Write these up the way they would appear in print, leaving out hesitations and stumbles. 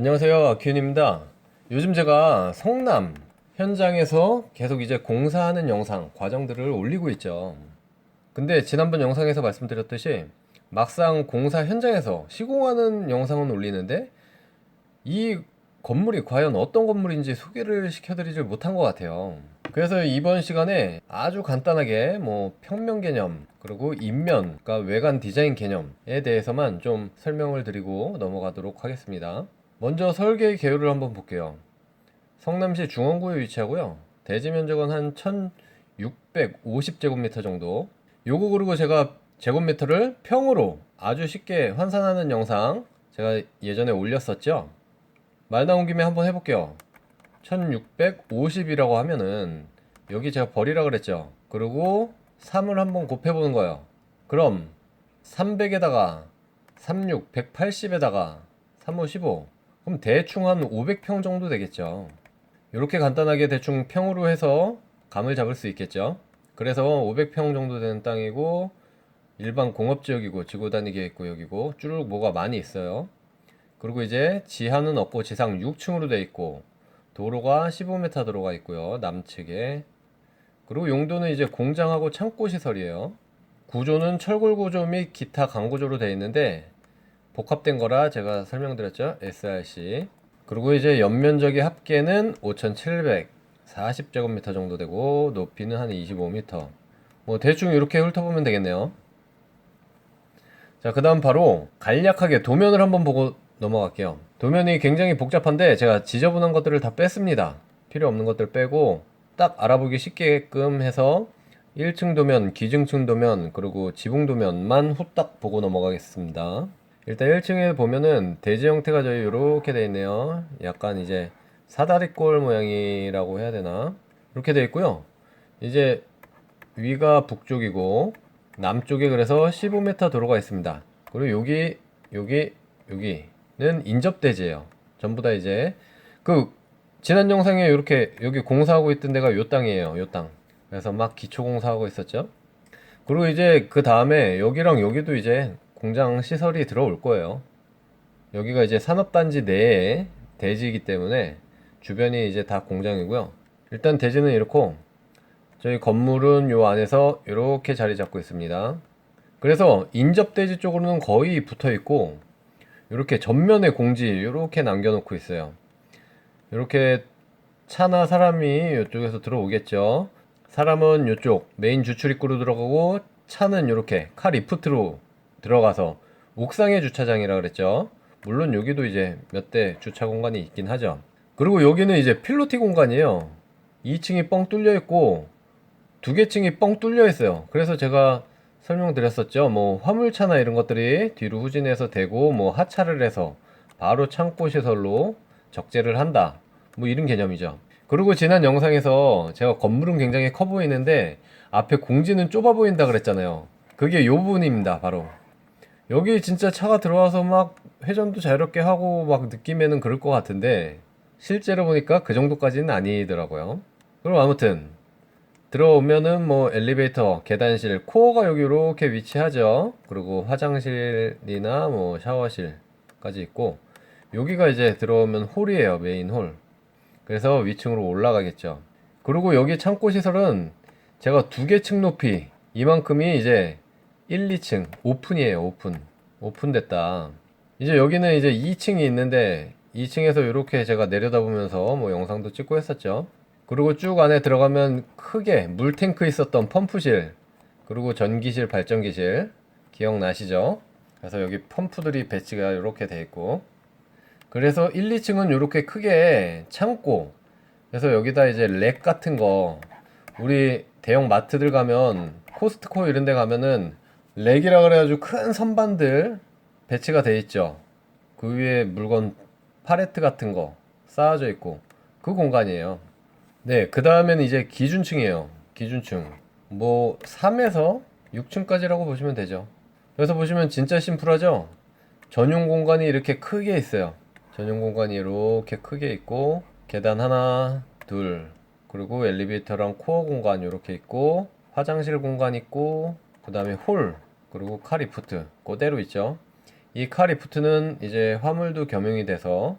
안녕하세요, 아큐현입니다. 요즘 제가 성남 현장에서 계속 이제 공사하는 영상, 과정들을 올리고 있죠. 근데 지난번 영상에서 말씀드렸듯이 막상 공사 현장에서 시공하는 영상은 올리는데 이 건물이 과연 어떤 건물인지 소개를 시켜드리질 못한 것 같아요. 그래서 이번 시간에 아주 간단하게 뭐 평면 개념 그리고 인면, 그러니까 외관 디자인 개념에 대해서만 좀 설명을 드리고 넘어가도록 하겠습니다. 먼저 설계 개요를 한번 볼게요. 성남시 중원구에 위치하고요. 대지 면적은 한 1650제곱미터 정도. 요거 그리고 제가 제곱미터를 평으로 아주 쉽게 환산하는 영상 제가 예전에 올렸었죠. 말 나온 김에 한번 해볼게요. 1650이라고 하면은 여기 제가 벌이라 그랬죠. 그리고 3을 한번 곱해보는 거예요. 그럼 300에다가 36, 180에다가 3, 5, 15. 그럼 대충 한 500평 정도 되겠죠. 이렇게 간단하게 대충 평으로 해서 감을 잡을 수 있겠죠. 그래서 500평 정도 되는 땅이고 일반 공업지역이고 지구단위 계획구역이고 쭉 뭐가 많이 있어요. 그리고 이제 지하는 없고 지상 6층으로 되어 있고 도로가 15m 도로가 있고요. 남측에. 그리고 용도는 이제 공장하고 창고 시설이에요. 구조는 철골 구조 및 기타 강 구조로 되어 있는데 복합된 거라 제가 설명드렸죠. SRC. 그리고 이제 연면적의 합계는 5740제곱미터 정도 되고 높이는 한 25m. 뭐 대충 이렇게 훑어보면 되겠네요. 자, 그 다음 바로 간략하게 도면을 한번 보고 넘어갈게요. 도면이 굉장히 복잡한데 제가 지저분한 것들을 다 뺐습니다. 필요 없는 것들 빼고 딱 알아보기 쉽게끔 해서 1층 도면, 기증층 도면, 그리고 지붕 도면만 후딱 보고 넘어가겠습니다. 일단 1층에 보면은 대지 형태가 저희 이렇게 되어 있네요. 약간 이제 사다리꼴 모양이라고 해야 되나? 이렇게 되어 있고요. 이제 위가 북쪽이고 남쪽에 그래서 15m 도로가 있습니다. 그리고 여기는 인접대지예요. 전부 다 이제 그 지난 영상에 이렇게 여기 공사하고 있던 데가 요 땅이에요. 요 땅. 그래서 막 기초 공사하고 있었죠. 그리고 이제 그 다음에 여기랑 여기도 이제 공장 시설이 들어올 거예요. 여기가 이제 산업단지 내에 대지이기 때문에 주변이 이제 다 공장이고요. 일단 대지는 이렇고 저희 건물은 요 안에서 이렇게 자리 잡고 있습니다. 그래서 인접대지 쪽으로는 거의 붙어 있고 이렇게 전면에 공지 이렇게 남겨놓고 있어요. 이렇게 차나 사람이 이쪽에서 들어오겠죠. 사람은 이쪽 메인 주출 입구로 들어가고 차는 이렇게 카 리프트로 들어가서 옥상의 주차장이라 그랬죠. 물론 여기도 이제 몇 대 주차 공간이 있긴 하죠. 그리고 여기는 이제 필로티 공간이에요. 2층이 뻥 뚫려 있고 두 개 층이 뻥 뚫려 있어요. 그래서 제가 설명드렸었죠. 뭐 화물차나 이런 것들이 뒤로 후진해서 대고 뭐 하차를 해서 바로 창고 시설로 적재를 한다. 뭐 이런 개념이죠. 그리고 지난 영상에서 제가 건물은 굉장히 커 보이는데 앞에 공지는 좁아 보인다 그랬잖아요. 그게 요 부분입니다. 바로 여기 진짜 차가 들어와서 막 회전도 자유롭게 하고 막 느낌에는 그럴 것 같은데 실제로 보니까 그 정도까지는 아니더라고요. 그럼 아무튼 들어오면은 뭐 엘리베이터, 계단실, 코어가 여기 이렇게 위치하죠. 그리고 화장실이나 뭐 샤워실까지 있고 여기가 이제 들어오면 홀이에요. 메인 홀. 그래서 위층으로 올라가겠죠. 그리고 여기 창고 시설은 제가 두 개 층 높이 이만큼이 이제 1, 2층 오픈이에요. 오픈. 오픈됐다. 이제 여기는 이제 2층이 있는데 2층에서 이렇게 제가 내려다보면서 뭐 영상도 찍고 했었죠. 그리고 쭉 안에 들어가면 크게 물탱크 있었던 펌프실, 그리고 전기실, 발전기실 기억나시죠? 그래서 여기 펌프들이 배치가 이렇게 돼 있고, 그래서 1, 2층은 이렇게 크게 창고. 그래서 여기다 이제 렉 같은 거, 우리 대형 마트들 가면 코스트코 이런 데 가면은 렉이라 그래가지고 큰 선반들 배치가 돼 있죠. 그 위에 물건 팔레트 같은 거 쌓아져 있고 그 공간이에요. 네, 그 다음에는 이제 기준층이에요. 기준층. 뭐 3에서 6층까지라고 보시면 되죠. 그래서 보시면 진짜 심플하죠? 전용 공간이 이렇게 크게 있어요. 전용 공간이 이렇게 크게 있고 계단 하나, 둘, 그리고 엘리베이터랑 코어 공간 이렇게 있고 화장실 공간 있고 그 다음에 홀, 그리고 카리프트 그대로 있죠. 이 카리프트는 이제 화물도 겸용이 돼서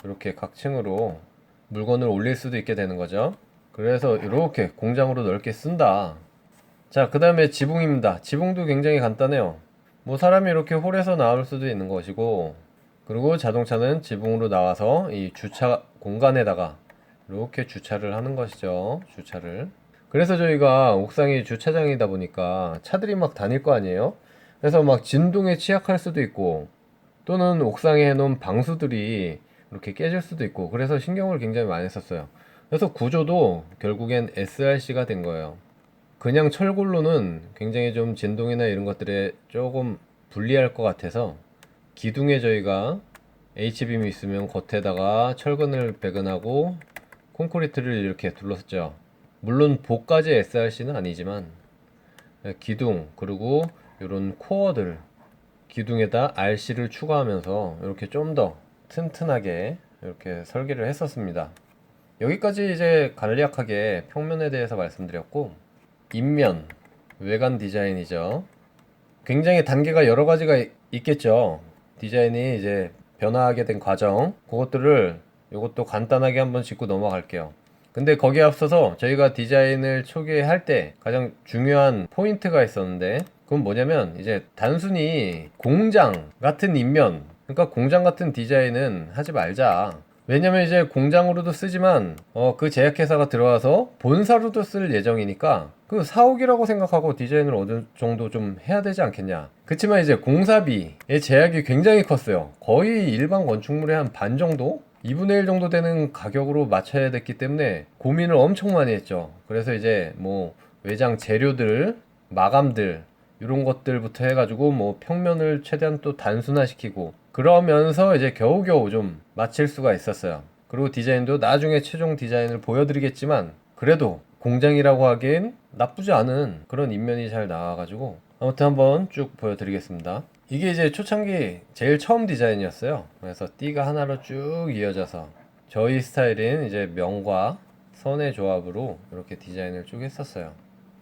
이렇게 각 층으로 물건을 올릴 수도 있게 되는 거죠. 그래서 이렇게 공장으로 넓게 쓴다. 자, 그 다음에 지붕입니다. 지붕도 굉장히 간단해요. 뭐 사람이 이렇게 홀에서 나올 수도 있는 것이고, 그리고 자동차는 지붕으로 나와서 이 주차 공간에다가 이렇게 주차를 하는 것이죠. 주차를. 그래서 저희가 옥상이 주차장이다 보니까 차들이 막 다닐 거 아니에요? 그래서 막 진동에 취약할 수도 있고, 또는 옥상에 해놓은 방수들이 이렇게 깨질 수도 있고, 그래서 신경을 굉장히 많이 썼어요. 그래서 구조도 결국엔 SRC가 된 거예요. 그냥 철골로는 굉장히 좀 진동이나 이런 것들에 조금 불리할 것 같아서 기둥에 저희가 H빔이 있으면 겉에다가 철근을 배근하고 콘크리트를 이렇게 둘렀죠. 물론 복까지 SRC는 아니지만 기둥 그리고 이런 코어들 기둥에다 RC를 추가하면서 이렇게 좀 더 튼튼하게 이렇게 설계를 했었습니다. 여기까지 이제 간략하게 평면에 대해서 말씀드렸고, 인면 외관 디자인이죠. 굉장히 단계가 여러 가지가 있겠죠. 디자인이 이제 변화하게 된 과정, 그것들을 이것도 간단하게 한번 짚고 넘어갈게요. 근데 거기에 앞서서 저희가 디자인을 초기에 할 때 가장 중요한 포인트가 있었는데, 그건 뭐냐면 이제 단순히 공장 같은 인면, 그러니까 공장 같은 디자인은 하지 말자. 왜냐면 이제 공장으로도 쓰지만 그 제약회사가 들어와서 본사로도 쓸 예정이니까 그 사옥이라고 생각하고 디자인을 어느 정도 좀 해야 되지 않겠냐. 그치만 이제 공사비의 제약이 굉장히 컸어요. 거의 일반 건축물의 한 반 정도? 2분의 1 정도 되는 가격으로 맞춰야 됐기 때문에 고민을 엄청 많이 했죠. 그래서 이제 뭐 외장 재료들, 마감들 이런 것들부터 해가지고 뭐 평면을 최대한 또 단순화시키고 그러면서 이제 겨우겨우 좀 마칠 수가 있었어요. 그리고 디자인도 나중에 최종 디자인을 보여드리겠지만 그래도 공장이라고 하기엔 나쁘지 않은 그런 인면이 잘 나와가지고 아무튼 한번 쭉 보여드리겠습니다. 이게 이제 초창기 제일 처음 디자인이었어요. 그래서 띠가 하나로 쭉 이어져서 저희 스타일인 이제 면과 선의 조합으로 이렇게 디자인을 쭉 했었어요.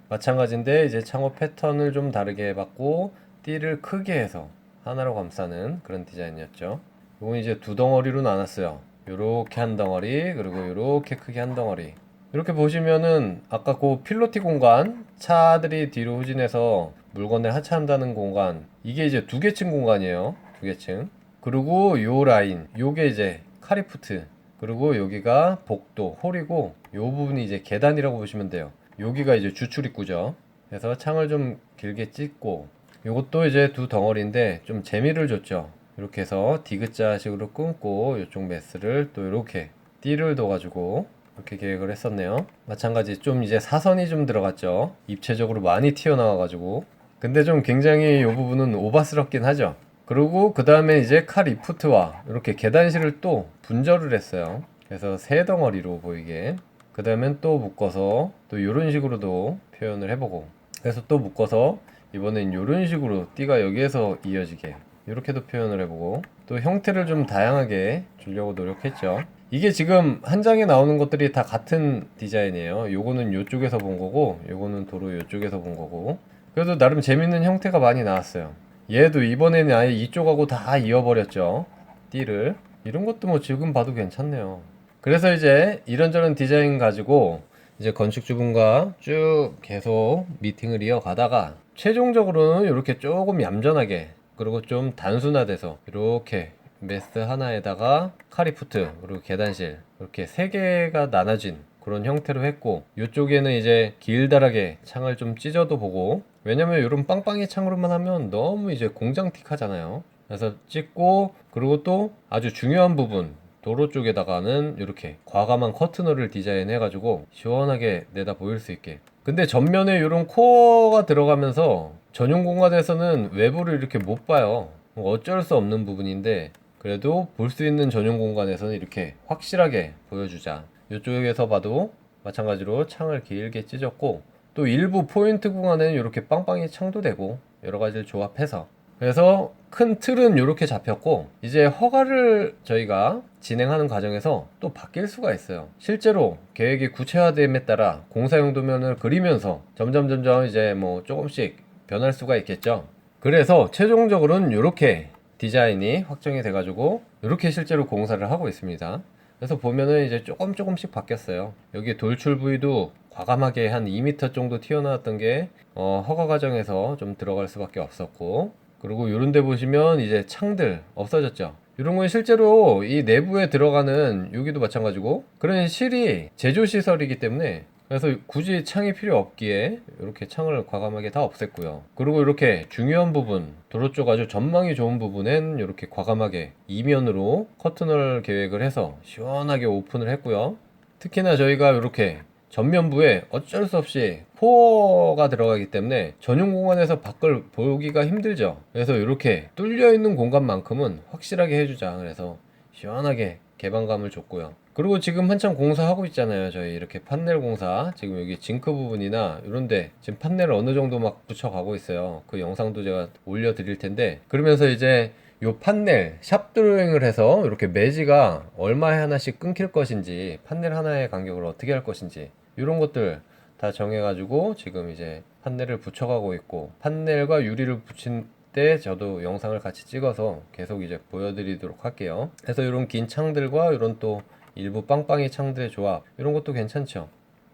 마찬가지인데 이제 창호 패턴을 좀 다르게 해봤고 띠를 크게 해서 하나로 감싸는 그런 디자인이었죠. 이건 이제 두 덩어리로 나눴어요. 요렇게 한 덩어리 그리고 요렇게 크게 한 덩어리. 이렇게 보시면은 아까 그 필로티 공간 차들이 뒤로 후진해서 물건을 하차한다는 공간 이게 이제 두 개 층 공간이에요. 두 개 층. 그리고 요 라인 요게 이제 카리푸트 그리고 여기가 복도 홀이고 요 부분이 이제 계단이라고 보시면 돼요. 여기가 이제 주출입구죠. 그래서 창을 좀 길게 찍고 요것도 이제 두 덩어리인데 좀 재미를 줬죠. 이렇게 해서 디귿자식으로 끊고 이쪽 메스를 또 이렇게 띠를 둬가지고 이렇게 계획을 했었네요. 마찬가지 좀 이제 사선이 좀 들어갔죠. 입체적으로 많이 튀어나와가지고 근데 좀 굉장히 이 부분은 오바스럽긴 하죠. 그리고 그 다음에 이제 칼 리프트와 이렇게 계단실을 또 분절을 했어요. 그래서 세 덩어리로 보이게 그 다음엔 또 묶어서 또 이런 식으로도 표현을 해보고 그래서 또 묶어서 이번엔 이런 식으로 띠가 여기에서 이어지게 이렇게도 표현을 해보고 또 형태를 좀 다양하게 주려고 노력했죠. 이게 지금 한 장에 나오는 것들이 다 같은 디자인이에요. 요거는 요쪽에서 본 거고 요거는 도로 요쪽에서 본 거고 그래도 나름 재밌는 형태가 많이 나왔어요. 얘도 이번에는 아예 이쪽하고 다 이어버렸죠. 띠를 이런 것도 뭐 지금 봐도 괜찮네요. 그래서 이제 이런저런 디자인 가지고 이제 건축주분과 쭉 계속 미팅을 이어가다가 최종적으로는 이렇게 조금 얌전하게 그리고 좀 단순화돼서 이렇게 메스 하나에다가 카리푸트 그리고 계단실 이렇게 세 개가 나눠진 그런 형태로 했고 이쪽에는 이제 길다랗게 창을 좀 찢어도 보고 왜냐면 이런 빵빵이 창으로만 하면 너무 이제 공장틱 하잖아요. 그래서 찍고 그리고 또 아주 중요한 부분 도로 쪽에다가는 이렇게 과감한 커튼홀을 디자인해 가지고 시원하게 내다 보일 수 있게 근데 전면에 이런 코어가 들어가면서 전용 공간에서는 외부를 이렇게 못 봐요. 어쩔 수 없는 부분인데 그래도 볼 수 있는 전용 공간에서는 이렇게 확실하게 보여주자. 이쪽에서 봐도 마찬가지로 창을 길게 찢었고 또 일부 포인트 구간에는 이렇게 빵빵이 창도 되고 여러 가지를 조합해서 그래서 큰 틀은 이렇게 잡혔고 이제 허가를 저희가 진행하는 과정에서 또 바뀔 수가 있어요. 실제로 계획이 구체화됨에 따라 공사용도면을 그리면서 점점 이제 뭐 조금씩 변할 수가 있겠죠. 그래서 최종적으로는 이렇게 디자인이 확정이 돼가지고 이렇게 실제로 공사를 하고 있습니다. 그래서 보면은 이제 조금씩 바뀌었어요. 여기 돌출 부위도 과감하게 한 2m 정도 튀어나왔던 게 허가 과정에서 좀 들어갈 수밖에 없었고, 그리고 요런 데 보시면 이제 창들 없어졌죠. 이런 건 실제로 이 내부에 들어가는 여기도 마찬가지고 그런 실이 제조 시설이기 때문에, 그래서 굳이 창이 필요 없기에 이렇게 창을 과감하게 다 없앴고요. 그리고 이렇게 중요한 부분, 도로 쪽 아주 전망이 좋은 부분엔 이렇게 과감하게 이면으로 커튼을 계획을 해서 시원하게 오픈을 했고요. 특히나 저희가 이렇게 전면부에 어쩔 수 없이 포어가 들어가기 때문에 전용 공간에서 밖을 보기가 힘들죠. 그래서 이렇게 뚫려 있는 공간만큼은 확실하게 해주자. 그래서 시원하게 개방감을 줬고요. 그리고 지금 한참 공사하고 있잖아요. 저희 이렇게 판넬 공사, 지금 여기 징크 부분이나 이런데 지금 판넬을 어느 정도 막 붙여가고 있어요. 그 영상도 제가 올려드릴 텐데, 그러면서 이제 요 판넬 샵 드로잉을 해서 이렇게 매지가 얼마에 하나씩 끊길 것인지, 판넬 하나의 간격을 어떻게 할 것인지, 이런 것들 다 정해가지고 지금 이제 판넬을 붙여가고 있고, 판넬과 유리를 붙인 때 저도 영상을 같이 찍어서 계속 이제 보여드리도록 할게요. 그래서 이런 긴 창들과 이런 또 일부 빵빵이 창들의 조합, 이런 것도 괜찮죠.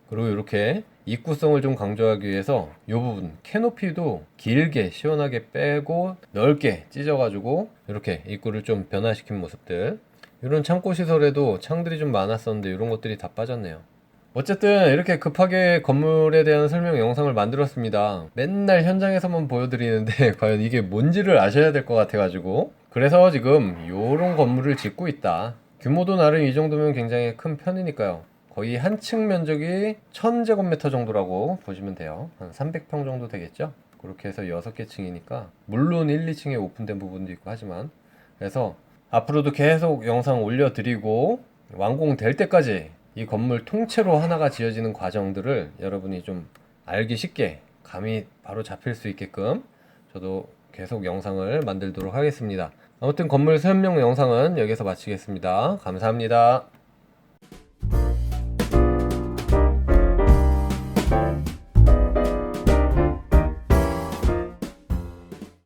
그리고 이렇게 입구성을 좀 강조하기 위해서 이 부분 캐노피도 길게 시원하게 빼고 넓게 찢어가지고 이렇게 입구를 좀 변화시킨 모습들. 이런 창고 시설에도 창들이 좀 많았었는데 이런 것들이 다 빠졌네요. 어쨌든 이렇게 급하게 건물에 대한 설명 영상을 만들었습니다. 맨날 현장에서만 보여드리는데 과연 이게 뭔지를 아셔야 될 것 같아가지고, 그래서 지금 요런 건물을 짓고 있다. 규모도 나름 이 정도면 굉장히 큰 편이니까요. 거의 한 층 면적이 1000제곱미터 정도라고 보시면 돼요. 한 300평 정도 되겠죠? 그렇게 해서 6개 층이니까, 물론 1, 2층에 오픈된 부분도 있고 하지만, 그래서 앞으로도 계속 영상 올려드리고 완공될 때까지 이 건물 통째로 하나가 지어지는 과정들을 여러분이 좀 알기 쉽게 감이 바로 잡힐 수 있게끔 저도 계속 영상을 만들도록 하겠습니다. 아무튼 건물 설명 영상은 여기서 마치겠습니다. 감사합니다.